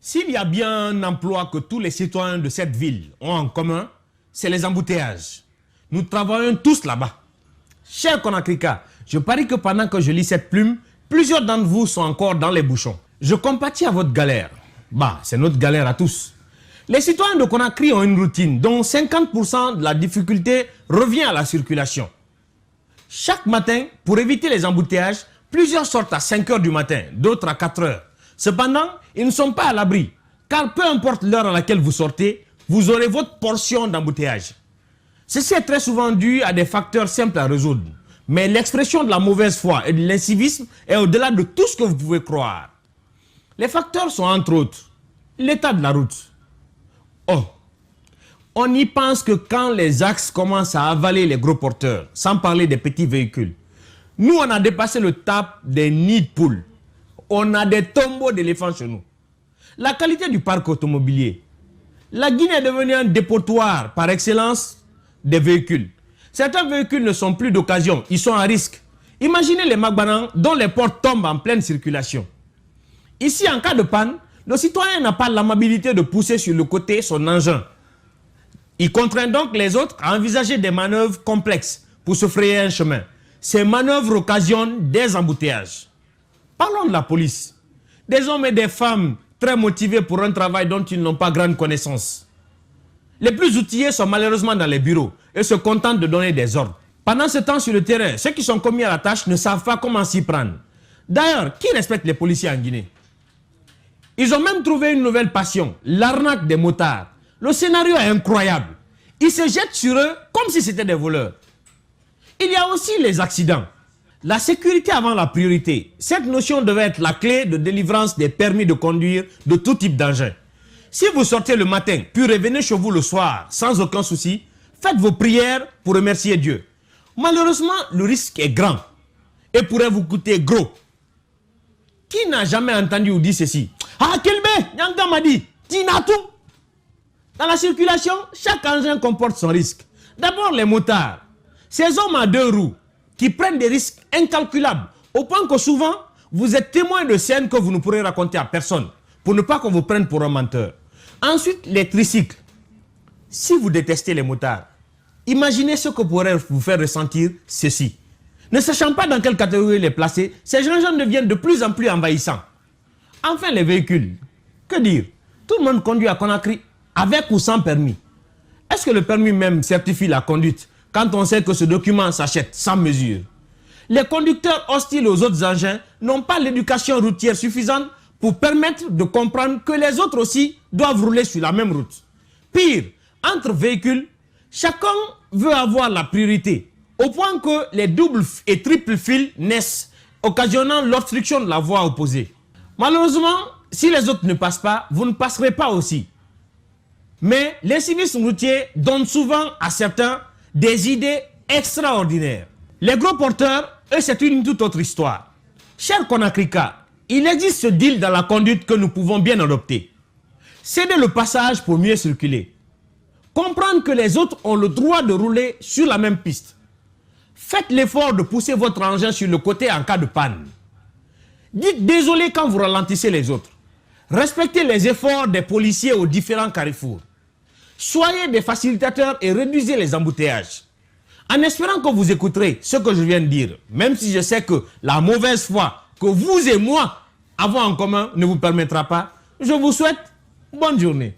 S'il y a bien un emploi que tous les citoyens de cette ville ont en commun, c'est les embouteillages. Nous travaillons tous là-bas. Cher Konakrika, je parie que pendant que je lis cette plume, plusieurs d'entre vous sont encore dans les bouchons. Je compatis à votre galère. Bah, c'est notre galère à tous. Les citoyens de Conakry ont une routine dont 50% de la difficulté revient à la circulation. Chaque matin, pour éviter les embouteillages, plusieurs sortent à 5 h du matin, d'autres à 4 h. Cependant, ils ne sont pas à l'abri, car peu importe l'heure à laquelle vous sortez, vous aurez votre portion d'embouteillage. Ceci est très souvent dû à des facteurs simples à résoudre, mais l'expression de la mauvaise foi et de l'incivisme est au-delà de tout ce que vous pouvez croire. Les facteurs sont entre autres l'état de la route. Oh, on y pense que quand les axes commencent à avaler les gros porteurs, sans parler des petits véhicules. Nous, on a dépassé le cap des nids de poules. On a des tombeaux d'éléphants chez nous. La qualité du parc automobilier. La Guinée est devenue un dépotoir par excellence des véhicules. Certains véhicules ne sont plus d'occasion, ils sont à risque. Imaginez les Magbanans dont les portes tombent en pleine circulation. Ici, en cas de panne, le citoyen n'a pas l'amabilité de pousser sur le côté son engin. Il contraint donc les autres à envisager des manœuvres complexes pour se frayer un chemin. Ces manœuvres occasionnent des embouteillages. Parlons de la police. Des hommes et des femmes très motivés pour un travail dont ils n'ont pas grande connaissance. Les plus outillés sont malheureusement dans les bureaux et se contentent de donner des ordres. Pendant ce temps sur le terrain, ceux qui sont commis à la tâche ne savent pas comment s'y prendre. D'ailleurs, qui respecte les policiers en Guinée? Ils ont même trouvé une nouvelle passion, l'arnaque des motards. Le scénario est incroyable. Ils se jettent sur eux comme si c'était des voleurs. Il y a aussi les accidents. La sécurité avant la priorité. Cette notion devait être la clé de délivrance des permis de conduire de tout type d'engin. Si vous sortez le matin, puis revenez chez vous le soir, sans aucun souci, faites vos prières pour remercier Dieu. Malheureusement, le risque est grand et pourrait vous coûter gros. Qui n'a jamais entendu ou dit ceci? Ah, Kelbe, Nyanga m'a dit, Tinatou. Dans la circulation, chaque engin comporte son risque. D'abord, les motards. Ces hommes à deux roues qui prennent des risques incalculables, au point que souvent, vous êtes témoin de scènes que vous ne pourrez raconter à personne, pour ne pas qu'on vous prenne pour un menteur. Ensuite, les tricycles. Si vous détestez les motards, imaginez ce que pourrait vous faire ressentir ceci. Ne sachant pas dans quelle catégorie les placer, ces engins deviennent de plus en plus envahissants. Enfin, les véhicules. Que dire? Tout le monde conduit à Conakry, avec ou sans permis. Est-ce que le permis même certifie la conduite quand on sait que ce document s'achète sans mesure? Les conducteurs hostiles aux autres engins n'ont pas l'éducation routière suffisante pour permettre de comprendre que les autres aussi doivent rouler sur la même route. Pire, entre véhicules, chacun veut avoir la priorité, au point que les doubles et triples fils naissent, occasionnant l'obstruction de la voie opposée. Malheureusement, si les autres ne passent pas, vous ne passerez pas aussi. Mais les civistes routiers donnent souvent à certains des idées extraordinaires. Les gros porteurs, eux, c'est une toute autre histoire. Cher Konakrika, il existe ce deal dans la conduite que nous pouvons bien adopter. Céder le passage pour mieux circuler. Comprendre que les autres ont le droit de rouler sur la même piste. Faites l'effort de pousser votre engin sur le côté en cas de panne. Dites désolé quand vous ralentissez les autres. Respectez les efforts des policiers aux différents carrefours. Soyez des facilitateurs et réduisez les embouteillages. En espérant que vous écouterez ce que je viens de dire, même si je sais que la mauvaise foi que vous et moi avons en commun ne vous permettra pas, je vous souhaite bonne journée.